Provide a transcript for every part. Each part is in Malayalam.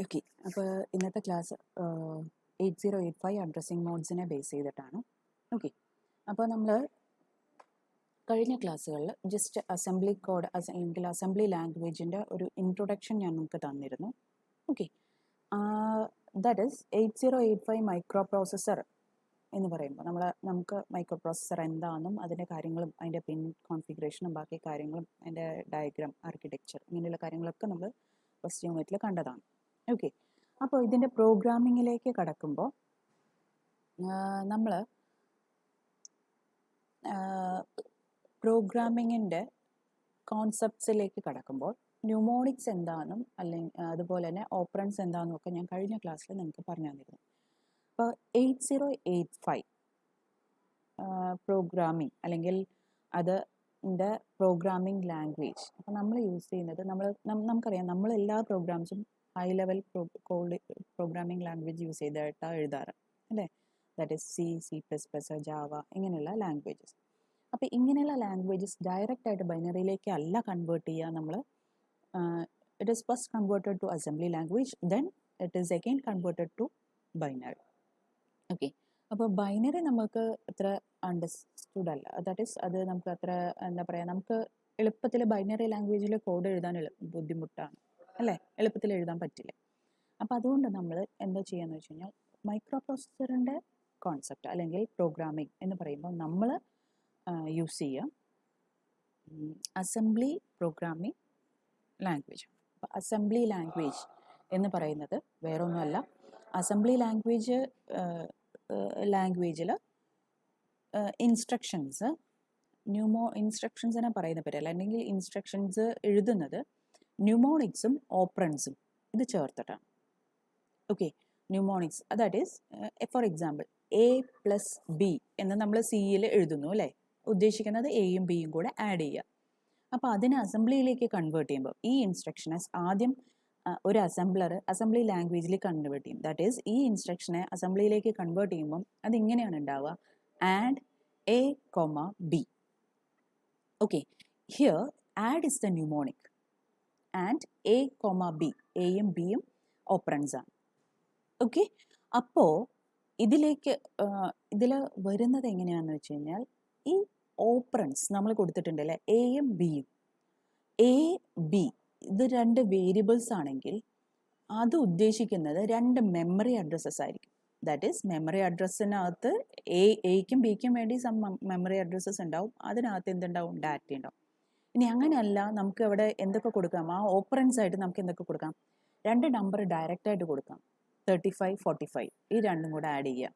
ഓക്കെ, അപ്പോൾ ഇന്നത്തെ ക്ലാസ് 8085 അഡ്രസ്സിംഗ് മോഡ്സിനെ ബേസ് ചെയ്തിട്ടാണ്. ഓക്കെ, അപ്പോൾ നമ്മൾ കഴിഞ്ഞ ക്ലാസ്സുകളിൽ ജസ്റ്റ് അസംബ്ലി കോഡ് അല്ലെങ്കിൽ അസംബ്ലി ലാംഗ്വേജിൻ്റെ ഒരു ഇൻട്രൊഡക്ഷൻ ഞാൻ നിങ്ങൾക്ക് തന്നിരുന്നു. Okay, that is 8085 micro processor എന്ന് പറയുമ്പോൾ നമുക്ക് മൈക്രോ പ്രോസസ്സർ എന്താണെന്നും അതിൻ്റെ കാര്യങ്ങളും അതിൻ്റെ പിൻ കോൺഫിഗറേഷനും ബാക്കി കാര്യങ്ങളും അതിൻ്റെ ഡയഗ്രാം ആർക്കിടെക്ചർ ഇങ്ങനെയുള്ള കാര്യങ്ങളൊക്കെ നമ്മൾ ഫസ്റ്റ് യൂണിറ്റിൽ കണ്ടതാണ്. ഓക്കെ, അപ്പോൾ ഇതിൻ്റെ പ്രോഗ്രാമിങ്ങിലേക്ക് കടക്കുമ്പോൾ നമ്മൾ പ്രോഗ്രാമിങ്ങിൻ്റെ കോൺസെപ്റ്റ്സിലേക്ക് കടക്കുമ്പോൾ ന്യൂമോണിക്സ് എന്താണെന്നും അല്ലെങ്കിൽ അതുപോലെ തന്നെ ഓപ്പറൻസ് എന്താണെന്നും ഒക്കെ ഞാൻ കഴിഞ്ഞ ക്ലാസ്സിൽ നിങ്ങൾക്ക് പറഞ്ഞു തന്നിരുന്നു. അപ്പോൾ 8085 പ്രോഗ്രാമിംഗ് അല്ലെങ്കിൽ അതിൻ്റെ പ്രോഗ്രാമിംഗ് ലാംഗ്വേജ് അപ്പോൾ നമ്മൾ യൂസ് ചെയ്യുന്നത് നമുക്കറിയാം നമ്മൾ എല്ലാ പ്രോഗ്രാംസും high level programming language use ചെയ്തിട്ടാണ് എഴുതാറ് അല്ലേ. ദാറ്റ് ഈസ് C++, ജാവ ഇങ്ങനെയുള്ള ലാംഗ്വേജസ്. അപ്പോൾ ഇങ്ങനെയുള്ള ലാംഗ്വേജസ് ഡയറക്റ്റ് ആയിട്ട് ബൈനറിയിലേക്ക് അല്ല കൺവേർട്ട് ചെയ്യുക. നമ്മൾ it is first converted to assembly language, then it is again converted to binary. Okay, അപ്പോൾ ബൈനറി നമുക്ക് അത്ര അണ്ടർസ്റ്റുഡ് അല്ല. ദാറ്റ് ഈസ് അത് നമുക്ക് അത്ര എന്താ പറയുക, നമുക്ക് എളുപ്പത്തിൽ ബൈനറി ലാംഗ്വേജിൽ കോഡ് എഴുതാൻ ബുദ്ധിമുട്ടാണ് അല്ലേ, എളുപ്പത്തിൽ എഴുതാൻ പറ്റില്ല. അപ്പോൾ അതുകൊണ്ട് നമ്മൾ എന്താ ചെയ്യുകയെന്ന് വെച്ച് കഴിഞ്ഞാൽ മൈക്രോ പ്രോസസ്സറിൻ്റെ കോൺസെപ്റ്റ് അല്ലെങ്കിൽ പ്രോഗ്രാമിംഗ് എന്ന് പറയുമ്പോൾ നമ്മൾ യൂസ് ചെയ്യുക അസംബ്ലി പ്രോഗ്രാമിംഗ് ലാംഗ്വേജ്. അപ്പോൾ അസംബ്ലി ലാംഗ്വേജ് എന്ന് പറയുന്നത് വേറൊന്നുമല്ല, അസംബ്ലി ലാംഗ്വേജിൽ ഇൻസ്ട്രക്ഷൻസിനെ പറയുന്ന പേരല്ല, അല്ലെങ്കിൽ ഇൻസ്ട്രക്ഷൻസ് എഴുതുന്നത് ന്യൂമോണിക്സും ഓപ്പറൻസും ഇത് ചേർത്തിട്ടാണ്. Okay, mnemonics that is for example A+B എന്ന് നമ്മൾ സിയിൽ എഴുതുന്നു അല്ലേ, ഉദ്ദേശിക്കുന്നത് എയും ബിയും കൂടെ ആഡ് ചെയ്യുക. അപ്പോൾ അതിനെ അസംബ്ലിയിലേക്ക് കൺവേർട്ട് ചെയ്യുമ്പോൾ ഈ ഇൻസ്ട്രക്ഷനെ ആദ്യം ഒരു അസംബ്ലി ലാംഗ്വേജിൽ കൺവേർട്ട് ചെയ്യും. ദാറ്റ് ഈസ് ഈ ഇൻസ്ട്രക്ഷനെ അസംബ്ലിയിലേക്ക് കൺവേർട്ട് ചെയ്യുമ്പം അതിങ്ങനെയാണ് ഉണ്ടാവുക, add A, B. Okay, here add is the mnemonic and A, എയും ബിയും ഓപ്പറൻസ് ആണ്. ഓക്കെ, അപ്പോൾ ഇതിൽ വരുന്നത് എങ്ങനെയാണെന്ന് വെച്ച് കഴിഞ്ഞാൽ ഈ ഓപ്പറൻസ് നമ്മൾ കൊടുത്തിട്ടുണ്ടല്ലേ, എയും ബിയും. A, B ഇത് രണ്ട് വേരിയബിൾസ് ആണെങ്കിൽ അത് ഉദ്ദേശിക്കുന്നത് രണ്ട് മെമ്മറി അഡ്രസ്സസ് ആയിരിക്കും. ദാറ്റ് ഈസ് മെമ്മറി അഡ്രസ്സിനകത്ത് എയ്ക്കും ബിക്കും വേണ്ടി സം മെമ്മറി അഡ്രസ്സസ് ഉണ്ടാവും, അതിനകത്ത് എന്തുണ്ടാവും, ഡാറ്റ ഉണ്ടാവും. ഇനി അങ്ങനെയല്ല, നമുക്ക് ഇവിടെ എന്തൊക്കെ കൊടുക്കാം, ആ ഓപ്പറൻസ് ആയിട്ട് നമുക്ക് എന്തൊക്കെ കൊടുക്കാം, രണ്ട് നമ്പർ ഡയറക്റ്റ് ആയിട്ട് കൊടുക്കാം, 35, 45 ഈ രണ്ടും കൂടെ ആഡ് ചെയ്യുക.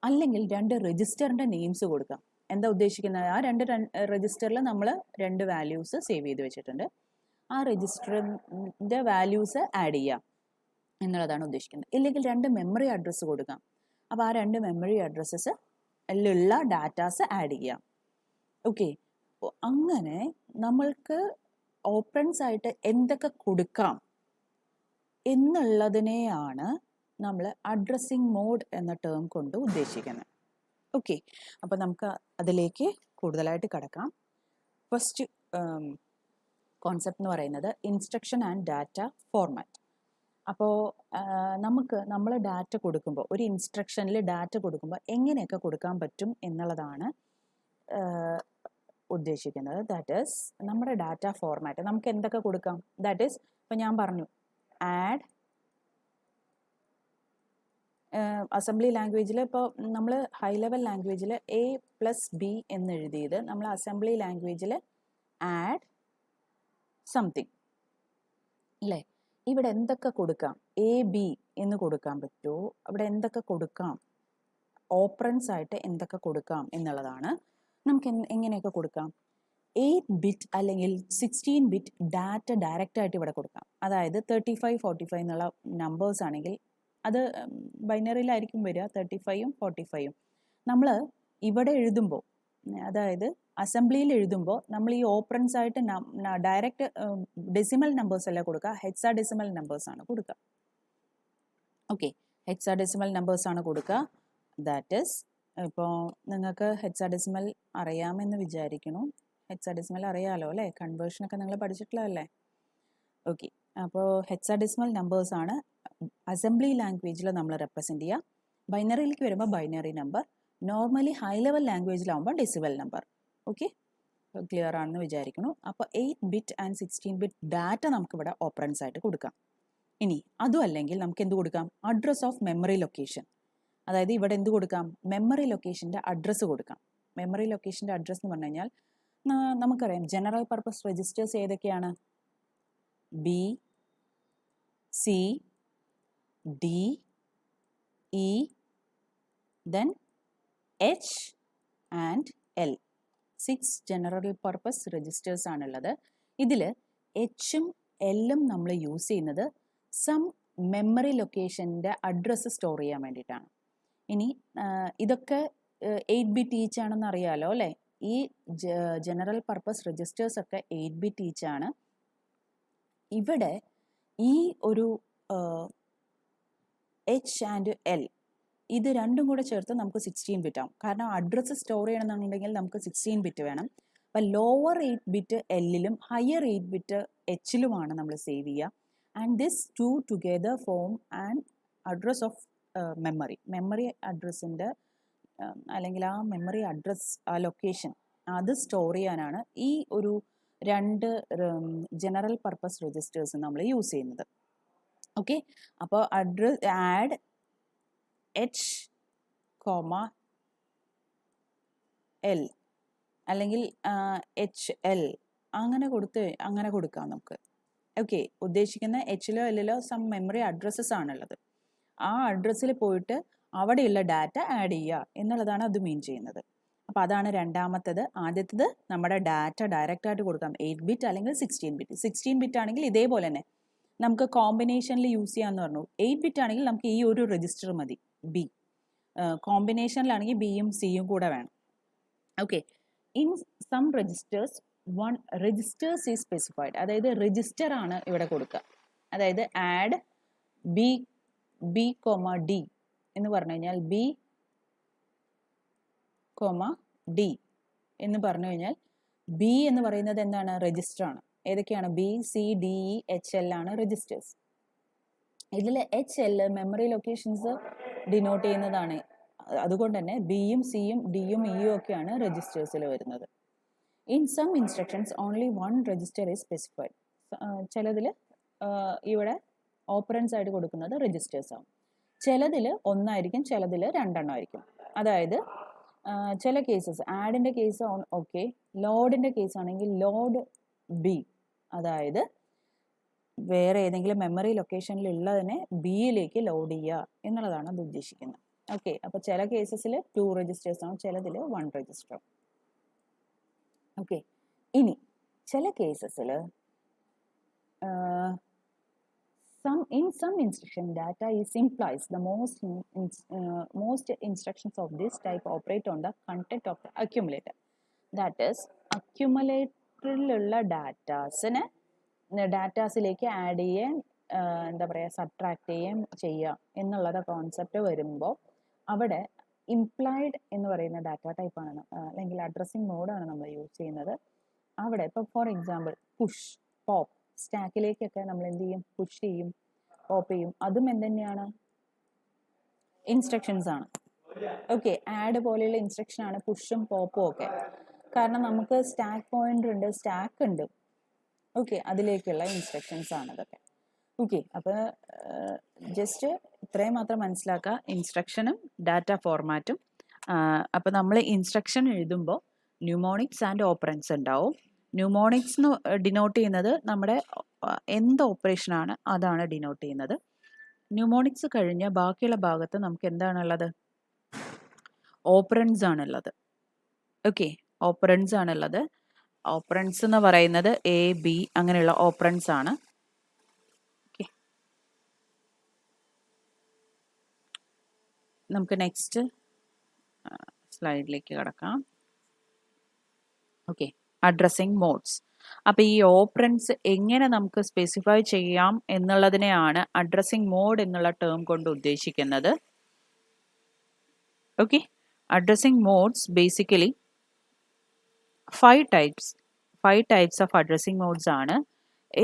അല്ലെങ്കിൽ രണ്ട് രജിസ്റ്ററിൻ്റെ നെയിംസ് കൊടുക്കാം. എന്താ ഉദ്ദേശിക്കുന്നത്, ആ രണ്ട് രജിസ്റ്ററിൽ നമ്മൾ രണ്ട് വാല്യൂസ് സേവ് ചെയ്ത് വെച്ചിട്ടുണ്ട്, ആ രജിസ്റ്ററിൻ്റെ വാല്യൂസ് ആഡ് ചെയ്യാം എന്നുള്ളതാണ് ഉദ്ദേശിക്കുന്നത്. ഇല്ലെങ്കിൽ രണ്ട് മെമ്മറി അഡ്രസ്സ് കൊടുക്കാം, അപ്പോൾ ആ രണ്ട് മെമ്മറി അഡ്രസ്സസ് അതിലുള്ള ഡാറ്റാസ് ആഡ് ചെയ്യാം. ഓക്കെ, അങ്ങനെ നമ്മൾക്ക് ഓപ്പറൻസ് ആയിട്ട് എന്തൊക്കെ കൊടുക്കാം എന്നുള്ളതിനെയാണ് നമ്മൾ അഡ്രസ്സിംഗ് മോഡ് എന്ന ടേം കൊണ്ട് ഉദ്ദേശിക്കുന്നത്. ഓക്കെ, അപ്പോൾ നമുക്ക് അതിലേക്ക് കൂടുതലായിട്ട് കടക്കാം. ഫസ്റ്റ് കോൺസെപ്റ്റ് എന്ന് പറയുന്നത് ഇൻസ്ട്രക്ഷൻ ആൻഡ് ഡാറ്റ ഫോർമാറ്റ്. അപ്പോൾ നമ്മൾ ഡാറ്റ കൊടുക്കുമ്പോൾ, ഒരു ഇൻസ്ട്രക്ഷനിൽ ഡാറ്റ കൊടുക്കുമ്പോൾ എങ്ങനെയൊക്കെ കൊടുക്കാൻ പറ്റും എന്നുള്ളതാണ് ഉദ്ദേശിക്കുന്നത്. ദാറ്റ് ഈസ് നമ്മുടെ ഡാറ്റ ഫോർമാറ്റ് നമുക്ക് എന്തൊക്കെ കൊടുക്കാം. ദാറ്റ് ഈസ് ഇപ്പോൾ ഞാൻ പറഞ്ഞു ആഡ് അസംബ്ലി ലാംഗ്വേജിൽ, ഇപ്പോൾ നമ്മൾ ഹൈ ലെവൽ ലാംഗ്വേജിൽ A+B എന്ന് എഴുതിയത് നമ്മൾ അസംബ്ലി ലാംഗ്വേജിൽ ആഡ് സംതിങ് അല്ലേ. ഇവിടെ എന്തൊക്കെ കൊടുക്കാം, A, B എന്ന് കൊടുക്കാൻ പറ്റുമോ, അവിടെ എന്തൊക്കെ കൊടുക്കാം, ഓപ്പറൻസ് ആയിട്ട് എന്തൊക്കെ കൊടുക്കാം എന്നുള്ളതാണ്. നമുക്ക് എങ്ങനെയൊക്കെ കൊടുക്കാം, 8 ബിറ്റ് അല്ലെങ്കിൽ 16 ബിറ്റ് ഡാറ്റ ഡയറക്റ്റ് ആയിട്ട് ഇവിടെ കൊടുക്കാം. അതായത് 35, 45 എന്നുള്ള നമ്പേഴ്സ് ആണെങ്കിൽ അത് ബൈനറിയിലായിരിക്കും വരിക, 35ഉം 45ഉം. നമ്മൾ ഇവിടെ എഴുതുമ്പോൾ, അതായത് അസംബ്ലിയിൽ എഴുതുമ്പോൾ നമ്മൾ ഈ ഓപ്പറൻസ് ആയിട്ട് ഡയറക്റ്റ് ഡെസിമൽ നമ്പേഴ്സ് അല്ല കൊടുക്കുക, ഹെക്സാഡെസിമൽ നമ്പേഴ്സ് ആണ് കൊടുക്കുക. ഓക്കെ, ഹെക്സാഡെസിമൽ നമ്പേഴ്സ് ആണ് കൊടുക്കുക. ദാറ്റ് ഈസ് ഇപ്പോൾ നിങ്ങൾക്ക് ഹെക്സാഡെസിമൽ അറിയാമെന്ന് വിചാരിക്കുന്നു. ഹെക്സാഡെസിമൽ അറിയാമല്ലോ അല്ലേ, കൺവേർഷനൊക്കെ നിങ്ങൾ പഠിച്ചിട്ടുള്ളതല്ലേ. ഓക്കെ, അപ്പോൾ ഹെക്സാഡെസിമൽ നമ്പേഴ്സ് ആണ് അസംബ്ലി ലാംഗ്വേജിൽ നമ്മൾ റെപ്രസെൻറ്റ് ചെയ്യുക. ബൈനറിയിലേക്ക് വരുമ്പോൾ binary number, normally high level ലാംഗ്വേജിലാവുമ്പോൾ ഡെസിബൽ നമ്പർ. ഓക്കെ, ക്ലിയർ ആണെന്ന് വിചാരിക്കുന്നു. അപ്പോൾ 8 ബിറ്റ് ആൻഡ് 16 ബിറ്റ് ഡാറ്റ നമുക്കിവിടെ ഓപ്പറൻസ് ആയിട്ട് കൊടുക്കാം. ഇനി അതും അല്ലെങ്കിൽ നമുക്ക് എന്ത് കൊടുക്കാം? Address of memory location. അതായത് ഇവിടെ എന്ത് കൊടുക്കാം? മെമ്മറി ലൊക്കേഷൻ്റെ അഡ്രസ്സ് കൊടുക്കാം. മെമ്മറി ലൊക്കേഷൻ്റെ അഡ്രസ്സ് എന്ന് പറഞ്ഞു കഴിഞ്ഞാൽ നമുക്കറിയാം ജനറൽ പർപ്പസ് രജിസ്റ്റേഴ്സ് ഏതൊക്കെയാണ്? B, C, D, E, then H and L. 6 general purpose registers ആണുള്ളത്. ഇതിൽ എച്ചും എല്ലും നമ്മൾ യൂസ് ചെയ്യുന്നത് സം മെമ്മറി ലൊക്കേഷൻ്റെ അഡ്രസ്സ് സ്റ്റോർ ചെയ്യാൻ വേണ്ടിയിട്ടാണ്. ഇനി ഇതൊക്കെ 8 ബിറ്റ് ഈച്ച് ആണെന്ന് അറിയാലോ അല്ലേ? ഈ ജനറൽ പർപ്പസ് രജിസ്റ്റേഴ്സ് ഒക്കെ 8 ബിറ്റ് ഈച്ച് ആണ്. ഇവിടെ ഈ ഒരു എച്ച് ആൻഡ് എൽ ഇത് രണ്ടും കൂടെ ചേർത്ത് നമുക്ക് 16 ബിറ്റ് ആവും. കാരണം അഡ്രസ്സ് സ്റ്റോർ ചെയ്യണമെന്നുണ്ടെങ്കിൽ നമുക്ക് 16 ബിറ്റ് വേണം. അപ്പം ലോവർ 8 ബിറ്റ് എല്ലിലും ഹയർ 8 ബിറ്റ് എച്ചിലുമാണ് നമ്മൾ സേവ് ചെയ്യുക. And this two together form and address of memory അഡ്രസ്സിൻ്റെ അല്ലെങ്കിൽ ആ മെമ്മറി അഡ്രസ് ആ ലൊക്കേഷൻ അത് സ്റ്റോർ ചെയ്യാനാണ് ഈ ഒരു 2 ജനറൽ പർപ്പസ് രജിസ്റ്റേഴ്സ് നമ്മൾ യൂസ് ചെയ്യുന്നത്. ഓക്കെ, അപ്പോൾ address add H comma L അല്ലെങ്കിൽ എച്ച് എൽ അങ്ങനെ കൊടുക്കാം നമുക്ക്. ഓക്കെ, ഉദ്ദേശിക്കുന്ന എച്ചിലോ എല്ലിലോ സം മെമ്മറി അഡ്രസ്സസ് ആണുള്ളത്. ആ അഡ്രസ്സിൽ പോയിട്ട് അവിടെയുള്ള ഡാറ്റ ആഡ് ചെയ്യുക എന്നുള്ളതാണ് അത് മീൻ ചെയ്യുന്നത്. അപ്പോൾ അതാണ് രണ്ടാമത്തത്. ആദ്യത്തത് നമ്മുടെ ഡാറ്റ ഡയറക്റ്റ് ആയിട്ട് കൊടുക്കാം, 8 ബിറ്റ് അല്ലെങ്കിൽ 16 ബിറ്റ്. 16 ബിറ്റ് ആണെങ്കിൽ ഇതേപോലെ തന്നെ നമുക്ക് കോമ്പിനേഷനിൽ യൂസ് ചെയ്യാമെന്ന് പറഞ്ഞു. 8 ബിറ്റ് ആണെങ്കിൽ നമുക്ക് ഈ ഒരു രജിസ്റ്റർ മതി, ബി. കോമ്പിനേഷനിലാണെങ്കിൽ ബിയും സിയും കൂടെ വേണം. Okay, in some registers one registers is specified. അതായത് രജിസ്റ്റർ ആണ് ഇവിടെ കൊടുക്കുക. അതായത് ആഡ് ബി കോമ ഡി എന്ന് പറഞ്ഞു കഴിഞ്ഞാൽ ബി കോമ ഡി എന്ന് പറഞ്ഞു കഴിഞ്ഞാൽ ബി എന്ന് പറയുന്നത് എന്താണ്? രജിസ്റ്റർ ആണ്. ഏതൊക്കെയാണ്? B, C, D, E, H, L ആണ് രജിസ്റ്റേഴ്സ്. ഇതിൽ H, L memory locations denote ചെയ്യുന്നതാണ്. അതുകൊണ്ട് തന്നെ ബിയും സിയും ഡിയും ഇയും ഒക്കെയാണ് രജിസ്റ്റേഴ്സിൽ വരുന്നത്. In some instructions only 1 register is specified. ചിലതിൽ ഇവിടെ ഓപ്പറൻസ് ആയിട്ട് കൊടുക്കുന്നത് രജിസ്റ്റേഴ്സ് ആവും. ചിലതിൽ 1 ആയിരിക്കും, ചിലതിൽ 2 എണ്ണം ആയിരിക്കും. അതായത് ചില കേസസ് ആഡിൻ്റെ കേസ് ഓക്കെ, ലോഡിൻ്റെ കേസ് ആണെങ്കിൽ ലോഡ് ബി, അതായത് വേറെ ഏതെങ്കിലും മെമ്മറി ലൊക്കേഷനിൽ ഉള്ളതിനെ ബിയിലേക്ക് ലോഡ് ചെയ്യുക എന്നുള്ളതാണ് അത് ഉദ്ദേശിക്കുന്നത്. ഓക്കെ, അപ്പോൾ ചില കേസസിൽ 2 രജിസ്റ്റേഴ്സ് ആവും, ചിലതിൽ 1 രജിസ്റ്റർ. ഓക്കെ, ഇനി ചില കേസസിൽ in some instruction data is implies the most instructions of this type operate on the content of the accumulator. That is, accumulatorലുള്ള ഡാറ്റാസിലേക്ക് ആഡ് ചെയ്യാൻ എന്താ പറയുക, സബ്ട്രാക്ട് ചെയ്യാം എന്നുള്ളത് കോൺസെപ്റ്റ് വരുമ്പോൾ അവിടെ ഇംപ്ലൈഡ് എന്ന് പറയുന്ന ഡാറ്റ ടൈപ്പാണ് അല്ലെങ്കിൽ അഡ്രസ്സിങ് മോഡാണ് നമ്മൾ യൂസ് ചെയ്യുന്നത്. അവിടെ ഇപ്പോൾ ഫോർ എക്സാമ്പിൾ പുഷ്, പോപ്പ്, സ്റ്റാക്കിലേക്കൊക്കെ നമ്മൾ എന്ത് ചെയ്യും? പുഷ് ചെയ്യും, പോപ്പ് ചെയ്യും. അതും എന്തുതന്നെയാണ്? ഇൻസ്ട്രക്ഷൻസ് ആണ്. ഓക്കെ, ആഡ് പോലെയുള്ള ഇൻസ്ട്രക്ഷൻ ആണ് പുഷും പോപ്പും ഒക്കെ. കാരണം നമുക്ക് സ്റ്റാക്ക് പോയിന്റർ ഉണ്ട്, സ്റ്റാക്ക് ഉണ്ട്. ഓക്കെ, അതിലേക്കുള്ള ഇൻസ്ട്രക്ഷൻസ് ആണ് ഇതൊക്കെ. ഓക്കെ, അപ്പോൾ ജസ്റ്റ് ഇത്രയും മാത്രം മനസ്സിലാക്കുക, ഇൻസ്ട്രക്ഷനും ഡാറ്റ ഫോർമാറ്റും. അപ്പോൾ നമ്മൾ ഇൻസ്ട്രക്ഷൻ എഴുതുമ്പോൾ ന്യൂമോണിക്സ് ആൻഡ് ഓപ്പറൻസ് ഉണ്ടാവും. ന്യൂമോണിക്സ് എന്ന് ഡിനോട്ട് ചെയ്യുന്നത് നമ്മുടെ എന്ത് ഓപ്പറേഷനാണ് അതാണ് ഡിനോട്ട് ചെയ്യുന്നത്. ന്യൂമോണിക്സ് കഴിഞ്ഞ് ബാക്കിയുള്ള ഭാഗത്ത് നമുക്ക് എന്താണുള്ളത്? ഓപ്പറൻസ് ആണുള്ളത്. ഓക്കെ, ഓപ്പറൻസ് ആണുള്ളത്. ഓപ്പറൻസ് എന്ന് പറയുന്നത് എ, ബി അങ്ങനെയുള്ള ഓപ്പറൻസ് ആണ്. ഓക്കെ, നമുക്ക് നെക്സ്റ്റ് സ്ലൈഡിലേക്ക് കടക്കാം. Okay, addressing modes. അപ്പോൾ ഈ ഓപ്പറൻസ് എങ്ങനെ നമുക്ക് സ്പെസിഫൈ ചെയ്യാം എന്നുള്ളതിനെയാണ് അഡ്രസ്സിങ് മോഡ് എന്നുള്ള ടേം കൊണ്ട് ഉദ്ദേശിക്കുന്നത്. Okay, addressing modes basically 5 types of addressing modes ആണ്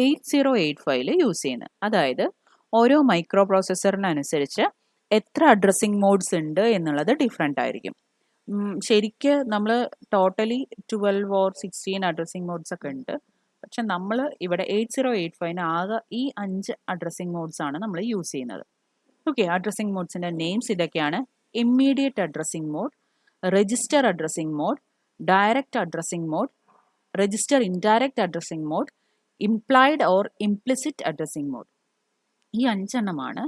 8085 യൂസ് ചെയ്യുന്നത്. അതായത് ഓരോ മൈക്രോ പ്രോസസ്സറിനനുസരിച്ച് എത്ര അഡ്രസ്സിംഗ് മോഡ്സ് ഉണ്ട് എന്നുള്ളത് ഡിഫറെൻ്റ് ആയിരിക്കും. ശരിക്ക് നമ്മൾ ടോട്ടലി 12 ഓർ 16 അഡ്രസ്സിംഗ് മോഡ്സ് ഒക്കെ ഉണ്ട്. പക്ഷെ നമ്മൾ ഇവിടെ 8085 ആകെ ഈ 5 അഡ്രസ്സിംഗ് മോഡ്സ് ആണ് നമ്മൾ യൂസ് ചെയ്യുന്നത്. ഓക്കെ, അഡ്രസ്സിംഗ് മോഡ്സിൻ്റെ നെയിംസ് ഇതൊക്കെയാണ്: immediate addressing mode, register addressing mode, direct addressing mode, register indirect addressing mode, implied or implicit addressing mode. ഈ 5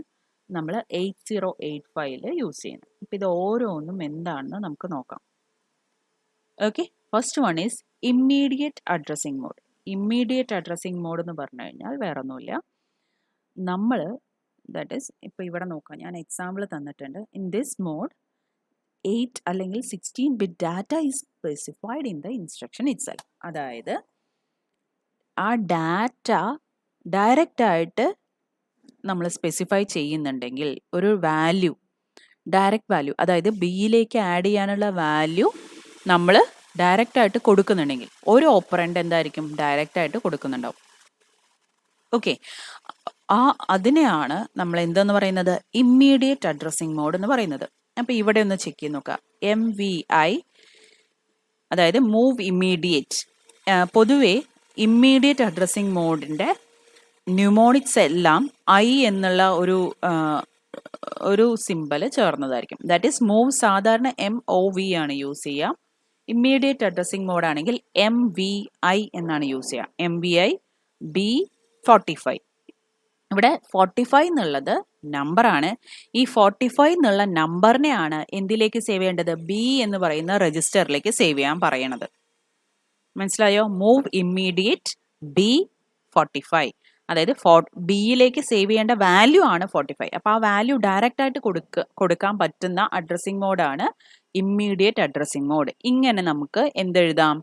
നമ്മൾ 8085 യൂസ് ചെയ്യുന്നത്. അപ്പം ഇത് ഓരോന്നും എന്താണെന്ന് നമുക്ക് നോക്കാം. Okay, first one is immediate addressing mode. Immediate addressing mode എന്ന് പറഞ്ഞു കഴിഞ്ഞാൽ വേറെ ഒന്നുമില്ല, നമ്മൾ ദാറ്റ് ഈസ് ഇപ്പോൾ ഇവിടെ നോക്കാം, ഞാൻ എക്സാമ്പിൾ തന്നിട്ടുണ്ട്. ഇൻ ദിസ് മോഡ് 8 അല്ലെങ്കിൽ 16 bit data is specified in the instruction itself. അതായത് ആ ഡാറ്റ ഡയറക്റ്റായിട്ട് നമ്മൾ സ്പെസിഫൈ ചെയ്യുന്നുണ്ടെങ്കിൽ ഒരു വാല്യൂ, ഡയറക്റ്റ് വാല്യൂ, അതായത് ബിയിലേക്ക് ആഡ് ചെയ്യാനുള്ള വാല്യൂ നമ്മൾ ഡയറക്റ്റായിട്ട് കൊടുക്കുന്നുണ്ടെങ്കിൽ ഒരു ഓപ്പറൻഡ് എന്തായിരിക്കും ഡയറക്റ്റായിട്ട് കൊടുക്കുന്നുണ്ടാവും. ഓക്കെ, അതിനെയാണ് നമ്മൾ എന്തെന്ന് പറയുന്നത്, ഇമ്മീഡിയറ്റ് അഡ്രസ്സിംഗ് മോഡ് എന്ന് പറയുന്നത്. അപ്പോൾ ഇവിടെ ഒന്ന് ചെക്ക് ചെയ്ത് നോക്കാം. MVI, അതായത് മൂവ് ഇമ്മീഡിയറ്റ്. പൊതുവേ ഇമ്മീഡിയറ്റ് അഡ്രസ്സിംഗ് മോഡിൻ്റെ ന്യൂമോണിക്സ് എല്ലാം I എന്നുള്ള ഒരു സിമ്പൽ ചേർന്നതായിരിക്കും. ദാറ്റ് ഈസ് മൂവ് സാധാരണ MOV ആണ് യൂസ് ചെയ്യുക. ഇമ്മീഡിയറ്റ് അഡ്രസ്സിംഗ് മോഡാണെങ്കിൽ MVI എന്നാണ് യൂസ് ചെയ്യുക. MVI B45. ഇവിടെ 45 എന്നുള്ളത് നമ്പറാണ്. ഈ 45 എന്നുള്ള നമ്പറിനെയാണ് എന്തിലേക്ക് സേവ് ചെയ്യേണ്ടത്, B എന്ന് പറയുന്ന രജിസ്റ്ററിലേക്ക് സേവ് ചെയ്യാൻ പറയണത്. മനസ്സിലായോ? മൂവ് ഇമ്മീഡിയറ്റ് B45, അതായത് ബിയിലേക്ക് സേവ് ചെയ്യേണ്ട വാല്യൂ ആണ് 45. അപ്പോൾ ആ വാല്യൂ ഡയറക്റ്റ് ആയിട്ട് കൊടുക്കാൻ പറ്റുന്ന അഡ്രസ്സിംഗ് മോഡാണ് ഇമ്മീഡിയറ്റ് അഡ്രസ്സിംഗ് മോഡ്. ഇങ്ങനെ നമുക്ക് എന്തെഴുതാം,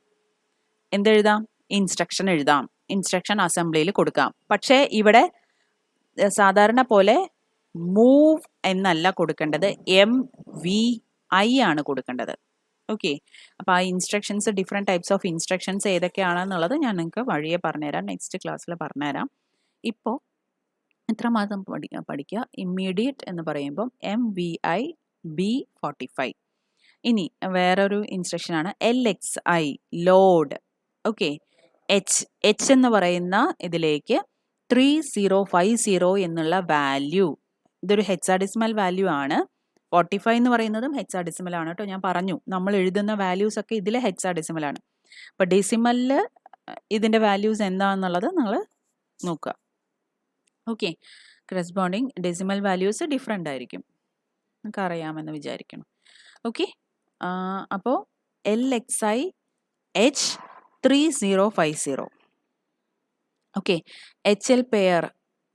ഇൻസ്ട്രക്ഷൻ എഴുതാം, ഇൻസ്ട്രക്ഷൻ അസംബ്ലിയിൽ കൊടുക്കാം. പക്ഷേ ഇവിടെ സാധാരണ പോലെ മൂവ് എന്നല്ല കൊടുക്കേണ്ടത്, MVI ആണ് കൊടുക്കേണ്ടത്. ഓക്കെ, അപ്പോൾ ആ instructions, different types of instructions ഏതൊക്കെയാണെന്നുള്ളത് ഞാൻ നിങ്ങൾക്ക് വഴിയെ പറഞ്ഞുതരാം, നെക്സ്റ്റ് ക്ലാസ്സിൽ പറഞ്ഞുതരാം. ഇപ്പോൾ എത്രമാത്രം പഠിക്കുക, ഇമ്മീഡിയറ്റ് എന്ന് പറയുമ്പം MVI B45. ഇനി വേറൊരു ഇൻസ്ട്രക്ഷനാണ് LXI, ലോഡ്. ഓക്കെ, H എന്ന് പറയുന്ന ഇതിലേക്ക് 3050 എന്നുള്ള വാല്യൂ, ഇതൊരു ഹെക്സാഡെസിമൽ വാല്യൂ ആണ്. 45 എന്ന് പറയുന്നതും ഹെക്സാഡെസിമൽ ആണ് കേട്ടോ. ഞാൻ പറഞ്ഞു നമ്മൾ എഴുതുന്ന വാല്യൂസ് ഒക്കെ ഇതിൽ ഹെക്സാഡെസിമൽ ആണ്. അപ്പോൾ ഡെസിമലിൽ ഇതിൻ്റെ വാല്യൂസ് എന്താണെന്നുള്ളത് നിങ്ങൾ നോക്കുക. Okay, corresponding decimal values different ആയിരിക്കും, നമുക്ക് അറിയാമെന്ന് വിചാരിക്കണം. ഓക്കെ, അപ്പോൾ LXI H3050. Okay, HL pair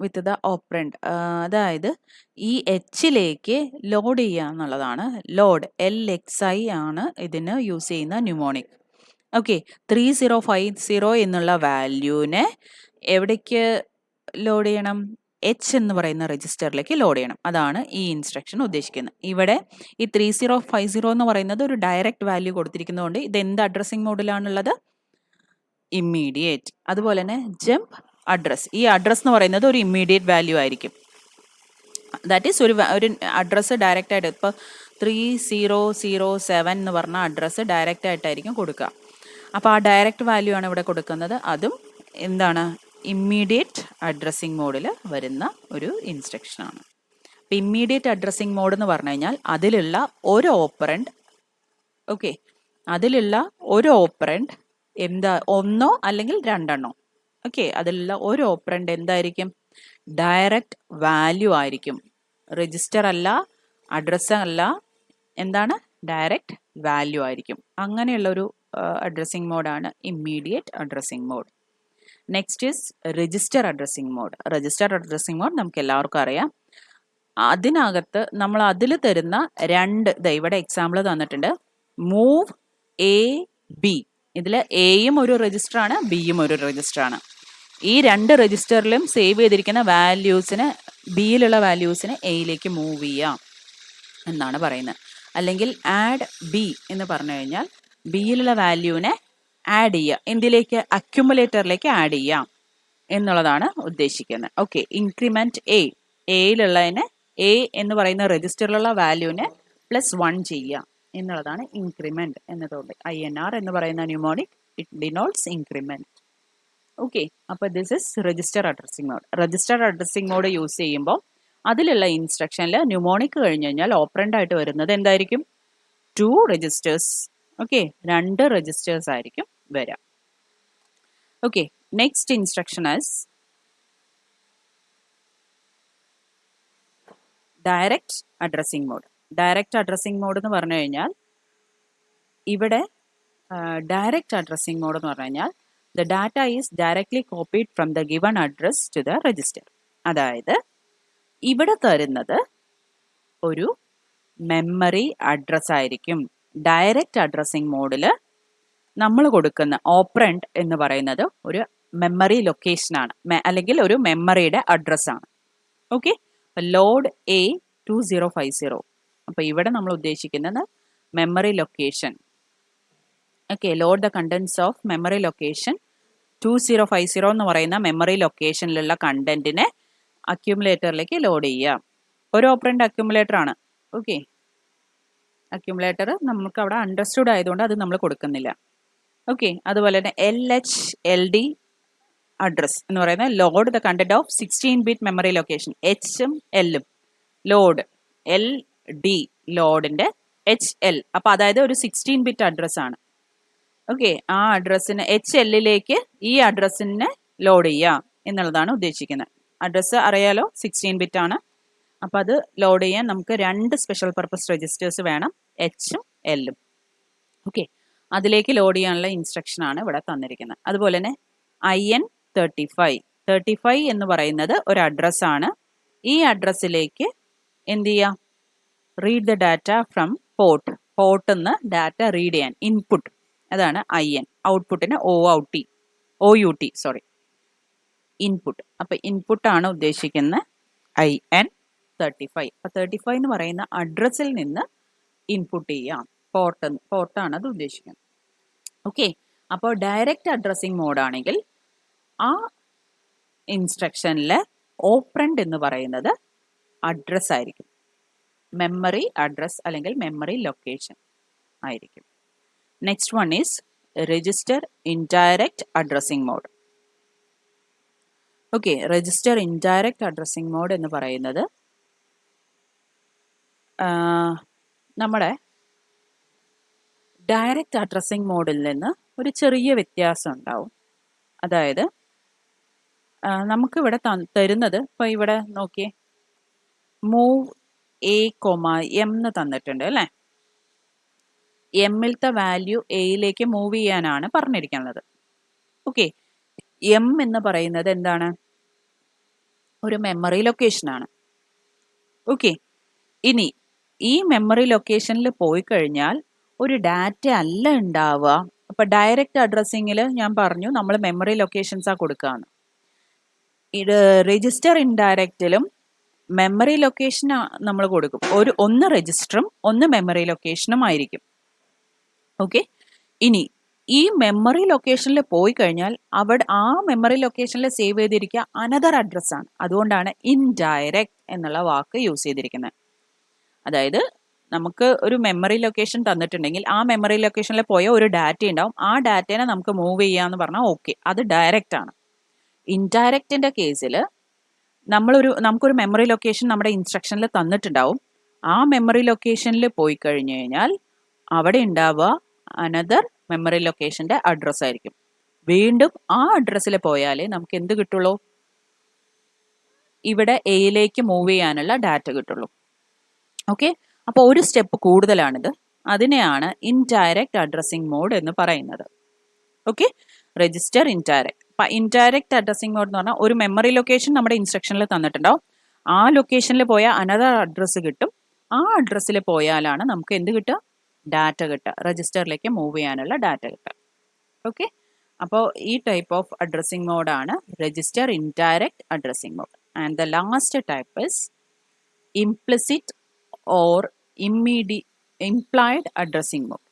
with the operant, അതായത് ഈ Hലേക്ക് ലോഡ് ചെയ്യുക എന്നുള്ളതാണ് ലോഡ്. LXI ആണ് ഇതിന് യൂസ് ചെയ്യുന്ന ന്യൂമോണിക്. ഓക്കെ, 3050 എന്നുള്ള വാല്യൂവിനെ എവിടേക്ക് ലോഡ് ചെയ്യണം, H എന്ന് പറയുന്ന രജിസ്റ്ററിലേക്ക് ലോഡ് ചെയ്യണം. അതാണ് ഈ ഇൻസ്ട്രക്ഷൻ ഉദ്ദേശിക്കുന്നത്. ഇവിടെ ഈ 3050 എന്ന് പറയുന്നത് ഒരു ഡയറക്റ്റ് വാല്യൂ കൊടുത്തിരിക്കുന്നതുകൊണ്ട് ഇത് എന്ത് അഡ്രസ്സിംഗ് മോഡിലാണുള്ളത്, ഇമ്മീഡിയറ്റ്. അതുപോലെ തന്നെ ജംപ് അഡ്രസ്, ഈ അഡ്രസ് എന്ന് പറയുന്നത് ഒരു ഇമ്മീഡിയറ്റ് വാല്യൂ ആയിരിക്കും. ദാറ്റ് ഈസ് ഒരു അഡ്രസ്സ് ഡയറക്റ്റ് ആയിട്ട്, ഇപ്പോൾ 3007 എന്ന് പറഞ്ഞ അഡ്രസ്സ് ഡയറക്റ്റ് ആയിട്ടായിരിക്കും കൊടുക്കുക. അപ്പോൾ ആ ഡയറക്റ്റ് വാല്യൂ ആണ് ഇവിടെ കൊടുക്കുന്നത്. അതും എന്താണ്, ഇമ്മീഡിയറ്റ് അഡ്രസ്സിംഗ് മോഡിൽ വരുന്ന ഒരു ഇൻസ്ട്രക്ഷനാണ്. അപ്പോൾ ഇമ്മീഡിയറ്റ് അഡ്രസ്സിംഗ് മോഡ് എന്ന് പറഞ്ഞു കഴിഞ്ഞാൽ അതിലുള്ള ഒരു ഓപ്പറൻഡ്, ഓക്കെ, അതിലുള്ള ഒരു ഓപ്പറൻഡ് എന്താ, ഒന്നോ അല്ലെങ്കിൽ രണ്ടെണ്ണോ, ഓക്കെ, അതിലുള്ള ഒരു ഓപ്പറൻഡ് എന്തായിരിക്കും, ഡയറക്റ്റ് വാല്യൂ ആയിരിക്കും. രജിസ്റ്റർ അല്ല, അഡ്രസ്സ് അല്ല, എന്താണ്, ഡയറക്റ്റ് വാല്യൂ ആയിരിക്കും. അങ്ങനെയുള്ളൊരു അഡ്രസ്സിംഗ് മോഡാണ് immediate addressing mode. Next is register addressing mode. Register addressing mode നമുക്ക് എല്ലാവർക്കും അറിയാം. അതിനകത്ത് നമ്മൾ അതിൽ തരുന്ന ഇവിടെ എക്സാമ്പിൾ തന്നിട്ടുണ്ട്, മൂവ് AB. ഇതിൽ എയും ഒരു രജിസ്റ്ററാണ്, ബിയും ഒരു രജിസ്റ്ററാണ്. ഈ രണ്ട് രജിസ്റ്ററിലും സേവ് ചെയ്തിരിക്കുന്ന വാല്യൂസിന്, ബിയിലുള്ള വാല്യൂസിന് എയിലേക്ക് മൂവ് ചെയ്യാം എന്നാണ് പറയുന്നത്. അല്ലെങ്കിൽ ആഡ് ബി എന്ന് പറഞ്ഞു കഴിഞ്ഞാൽ ബിയിലുള്ള വാല്യൂവിനെ ആഡ് ചെയ്യുക, എന്തിലേക്ക്, അക്യുമുലേറ്ററിലേക്ക് ആഡ് ചെയ്യാം എന്നുള്ളതാണ് ഉദ്ദേശിക്കുന്നത്. ഓക്കെ, ഇൻക്രിമെന്റ് എ, എയിലുള്ളതിനെ എ എന്ന് പറയുന്ന രജിസ്റ്ററിലുള്ള വാല്യൂവിനെ +1 ചെയ്യുക എന്നുള്ളതാണ് ഇൻക്രിമെന്റ് എന്നതുകൊണ്ട്. INR എന്ന് പറയുന്ന mnemonic it denotes increment. Okay, അപ്പോൾ this is register addressing mode. Register addressing mode use ചെയ്യുമ്പോൾ അതിലുള്ള ഇൻസ്ട്രക്ഷനിൽ ന്യൂമോണിക് കഴിഞ്ഞ് കഴിഞ്ഞാൽ ഓപ്പറന്റ് ആയിട്ട് വരുന്നത് എന്തായിരിക്കും? 2 രജിസ്റ്റേഴ്സ്. ഓക്കെ, 2 രജിസ്റ്റേഴ്സ് ആയിരിക്കും വരാം. Okay, next instruction is direct addressing mode. Direct addressing mode എന്ന് പറഞ്ഞു കഴിഞ്ഞാൽ ഇവിടെ ഡയറക്റ്റ് അഡ്രസ്സിംഗ് മോഡ് എന്ന് പറഞ്ഞു കഴിഞ്ഞാൽ the data is directly copied from the given address to the register. അതായത് ഇവിടെ തരുന്നത് ഒരു മെമ്മറി അഡ്രസ് ആയിരിക്കും. ഡയറക്റ്റ് അഡ്രസ്സിംഗ് മോഡിൽ നമ്മൾ കൊടുക്കുന്ന ഓപ്പറൻഡ് എന്ന് പറയുന്നത് ഒരു മെമ്മറി ലൊക്കേഷനാണ്, അല്ലെങ്കിൽ ഒരു മെമ്മറിയുടെ അഡ്രസ്സാണ്. Okay, load A2050. അപ്പോൾ ഇവിടെ നമ്മൾ ഉദ്ദേശിക്കുന്നത് memory location. Okay, load the contents of memory location 2050 എന്ന് പറയുന്ന മെമ്മറി ലൊക്കേഷനിലുള്ള കണ്ടന്റിനെ അക്യുമുലേറ്ററിലേക്ക് ലോഡ് ചെയ്യുക. ഒരു ഓപ്പറൻഡ് അക്യുമുലേറ്റർ ആണ്. ഓക്കെ, അക്യുമുലേറ്റർ നമുക്ക് അവിടെ അണ്ടർസ്റ്റുഡ് ആയതുകൊണ്ട് അത് നമ്മൾ കൊടുക്കുന്നില്ല. ഓക്കെ, അതുപോലെ തന്നെ LHLD അഡ്രസ് എന്ന് പറയുന്നത് ലോഡ് ദ കണ്ടന്റ് ഓഫ് 16-ബിറ്റ് മെമ്മറി ലൊക്കേഷൻ. എച്ചും എല്ലും ലോഡ് LD ലോഡിന്റെ HL. അപ്പൊ അതായത് ഒരു 16-ബിറ്റ് അഡ്രസ് ആണ്. ഓക്കെ, ആ അഡ്രസ്സിന് HLലേക്ക് ഈ അഡ്രസ്സിനെ ലോഡ് ചെയ്യുക എന്നുള്ളതാണ് ഉദ്ദേശിക്കുന്നത്. അഡ്രസ്സ് അറിയാലോ, 16-ബിറ്റ് ആണ്. അപ്പം അത് ലോഡ് ചെയ്യാൻ നമുക്ക് 2 സ്പെഷ്യൽ പർപ്പസ് രജിസ്റ്റേഴ്സ് വേണം, എച്ചും എല്ലും. ഓക്കെ, അതിലേക്ക് ലോഡ് ചെയ്യാനുള്ള ഇൻസ്ട്രക്ഷൻ ആണ് ഇവിടെ തന്നിരിക്കുന്നത്. അതുപോലെ തന്നെ IN35 എന്ന് പറയുന്നത് ഒരു അഡ്രസ്സാണ്. ഈ അഡ്രസ്സിലേക്ക് എന്ത് ചെയ്യാം? Read the data from port. പോർട്ടിൽ നിന്ന് ഡാറ്റ റീഡ് ചെയ്യാൻ ഇൻപുട്ട്, അതാണ് IN. ഔട്ട്പുട്ടിന് OUT input. അപ്പം ഇൻപുട്ടാണ് ഉദ്ദേശിക്കുന്ന IN35. അപ്പം 35 എന്ന് പറയുന്ന അഡ്രസ്സിൽ നിന്ന് ഇൻപുട്ട് ചെയ്യാം. പോർട്ടാണ് അത് ഉദ്ദേശിക്കുന്നത്. ഓക്കെ, അപ്പോൾ ഡയറക്റ്റ് അഡ്രസ്സിംഗ് മോഡാണെങ്കിൽ ആ ഇൻസ്ട്രക്ഷനിലെ ഓപ്പറൻഡ് എന്ന് പറയുന്നത് അഡ്രസ് ആയിരിക്കും. മെമ്മറി അഡ്രസ് അല്ലെങ്കിൽ മെമ്മറി ലൊക്കേഷൻ ആയിരിക്കും. Next one is register indirect addressing mode. Okay, register indirect addressing mode എന്ന് പറയുന്നത് നമ്മുടെ ഡയറക്റ്റ് അഡ്രസ്സിംഗ് മോഡിൽ നിന്ന് ഒരു ചെറിയ വ്യത്യാസം ഉണ്ടാവും. അതായത് നമുക്കിവിടെ തരുന്നത്, ഇപ്പോൾ ഇവിടെ നോക്കിയേ, മൂവ് A,M എന്ന് തന്നിട്ടുണ്ട് അല്ലേ. എമ്മിലത്തെ വാല്യൂ എയിലേക്ക് മൂവ് ചെയ്യാനാണ് പറഞ്ഞിരിക്കുന്നത്. ഓക്കെ, M എന്ന് പറയുന്നത് എന്താണ്? ഒരു മെമ്മറി ലൊക്കേഷനാണ്. ഓക്കെ, ഇനി ഈ മെമ്മറി ലൊക്കേഷനിൽ പോയി കഴിഞ്ഞാൽ ഒരു ഡാറ്റ അല്ല ഉണ്ടാവുക. അപ്പം ഡയറക്റ്റ് അഡ്രസ്സിങ്ങിൽ ഞാൻ പറഞ്ഞു നമ്മൾ മെമ്മറി ലൊക്കേഷൻസാണ് കൊടുക്കുകയെന്ന്. ഇത് രജിസ്റ്റർ ഇൻഡയറക്റ്റിലും മെമ്മറി ലൊക്കേഷൻ നമ്മൾ കൊടുക്കും. ഒന്ന് രജിസ്റ്ററും ഒന്ന് മെമ്മറി ലൊക്കേഷനും ആയിരിക്കും. ഓക്കെ, ഇനി ഈ മെമ്മറി ലൊക്കേഷനിൽ പോയി കഴിഞ്ഞാൽ അവിടെ ആ മെമ്മറി ലൊക്കേഷനിൽ സേവ് ചെയ്തിരിക്കുക അനദർ അഡ്രസ്സാണ്. അതുകൊണ്ടാണ് ഇൻഡയറക്റ്റ് എന്നുള്ള വാക്ക് യൂസ് ചെയ്തിരിക്കുന്നത്. അതായത് നമുക്ക് ഒരു മെമ്മറി ലൊക്കേഷൻ തന്നിട്ടുണ്ടെങ്കിൽ ആ മെമ്മറി ലൊക്കേഷനിൽ പോയ ഒരു ഡാറ്റ ഉണ്ടാവും. ആ ഡാറ്റേനെ നമുക്ക് മൂവ് ചെയ്യാന്ന് പറഞ്ഞാൽ ഓക്കെ, അത് ഡയറക്റ്റ് ആണ്. ഇൻഡയറക്റ്റിന്റെ കേസിൽ നമുക്കൊരു മെമ്മറി ലൊക്കേഷൻ നമ്മുടെ ഇൻസ്ട്രക്ഷനിൽ തന്നിട്ടുണ്ടാവും. ആ മെമ്മറി ലൊക്കേഷനിൽ പോയി കഴിഞ്ഞു കഴിഞ്ഞാൽ അവിടെ ഉണ്ടാവുക അനദർ മെമ്മറി ലൊക്കേഷന്റെ അഡ്രസ് ആയിരിക്കും. വീണ്ടും ആ അഡ്രസ്സിൽ പോയാലേ നമുക്ക് എന്ത് കിട്ടുള്ളൂ? ഇവിടെ എയിലേക്ക് മൂവ് ചെയ്യാനുള്ള ഡാറ്റ കിട്ടുള്ളൂ. ഓക്കെ, അപ്പോൾ ഒരു സ്റ്റെപ്പ് കൂടുതലാണിത്. അതിനെയാണ് ഇൻഡയറക്റ്റ് അഡ്രസ്സിംഗ് മോഡ് എന്ന് പറയുന്നത്. Okay, register indirect. അപ്പം ഇൻഡയറക്റ്റ് അഡ്രസ്സിംഗ് മോഡ് എന്ന് പറഞ്ഞാൽ ഒരു മെമ്മറി ലൊക്കേഷൻ നമ്മുടെ ഇൻസ്ട്രക്ഷനിൽ തന്നിട്ടുണ്ടാവും. ആ ലൊക്കേഷനിൽ പോയാൽ അനദർ അഡ്രസ്സ് കിട്ടും. ആ അഡ്രസ്സിൽ പോയാലാണ് നമുക്ക് എന്ത് കിട്ടുക? ഡാറ്റ കിട്ടുക, രജിസ്റ്ററിലേക്ക് മൂവ് ചെയ്യാനുള്ള ഡാറ്റ കിട്ടുക. ഓക്കെ, അപ്പോൾ ഈ ടൈപ്പ് ഓഫ് അഡ്രസ്സിംഗ് മോഡാണ് register indirect addressing mode. And the last type is implicit or implied addressing mode.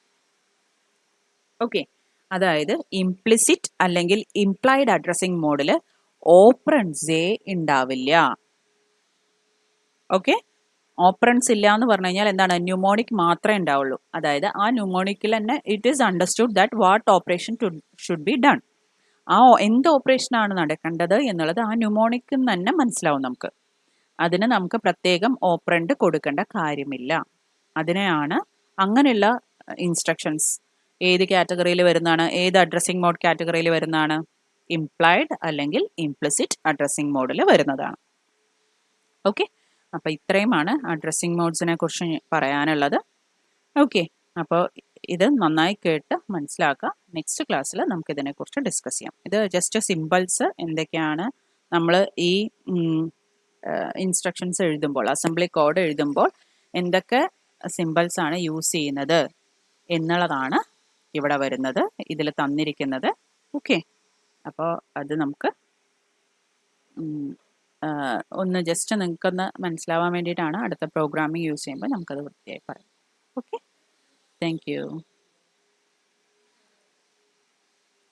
Okay, അതായത് ഇംപ്ലിസിറ്റ് അല്ലെങ്കിൽ ഇംപ്ലൈഡ് അഡ്രസ്സിംഗ് മോഡിൽ ഓപ്പറൻഡ്സേ ഉണ്ടാവില്ല. ഓക്കെ. ഓപ്പറൻസ് ഇല്ല എന്ന് പറഞ്ഞു കഴിഞ്ഞാൽ എന്താണ്, ന്യൂമോണിക് മാത്രമേ ഉണ്ടാവുള്ളൂ. അതായത് ആ ന്യൂമോണിക്കിൽ തന്നെ it is understood that what operation should be done. ആ എന്ത് ഓപ്പറേഷനാണ് നടക്കേണ്ടത് എന്നുള്ളത് ആ ന്യൂമോണിക്കിൽ തന്നെ മനസ്സിലാവും നമുക്ക്. അതിന് നമുക്ക് പ്രത്യേകം ഓപ്പറൻഡ് കൊടുക്കേണ്ട കാര്യമില്ല. അതിനെയാണ് അങ്ങനെയുള്ള ഇൻസ്ട്രക്ഷൻസ് ഏത് കാറ്റഗറിയിൽ വരുന്നതാണ്, ഏത് അഡ്രസ്സിംഗ് മോഡ് കാറ്റഗറിയിൽ വരുന്നതാണ്, ഇംപ്ലൈഡ് അല്ലെങ്കിൽ ഇംപ്ലിസിറ്റ് അഡ്രസ്സിംഗ് മോഡിൽ വരുന്നതാണ്. ഓക്കെ, അപ്പോൾ ഇത്രയുമാണ് അഡ്രസ്സിംഗ് മോഡ്സിനെ കുറിച്ച് പറയാനുള്ളത്. ഓക്കെ, അപ്പോൾ ഇത് നന്നായി കേട്ട് മനസ്സിലാക്കുക. നെക്സ്റ്റ് ക്ലാസ്സിൽ നമുക്ക് ഇതിനെക്കുറിച്ച് ഡിസ്കസ് ചെയ്യാം. ഇത് ജസ്റ്റ് സിമ്പിൾസ് എന്തൊക്കെയാണ് നമ്മൾ ഈ ഇൻസ്ട്രക്ഷൻസ് എഴുതുമ്പോൾ, അസംബ്ലി കോഡ് എഴുതുമ്പോൾ എന്തൊക്കെ സിമ്പിൾസ് ആണ് യൂസ് ചെയ്യുന്നത് എന്നുള്ളതാണ് ഇവിടെ വരുന്നത്, ഇതിൽ തന്നിരിക്കുന്നത്. ഓക്കെ, അപ്പോൾ അത് നമുക്ക് ഒന്ന് ജസ്റ്റ് നിങ്ങൾക്കൊന്ന് മനസ്സിലാവാൻ വേണ്ടിയിട്ടാണ്. അടുത്ത പ്രോഗ്രാമിംഗ് യൂസ് ചെയ്യുമ്പോൾ നമുക്കത് വൃത്തിയായി പറയാം. Okay, thank you.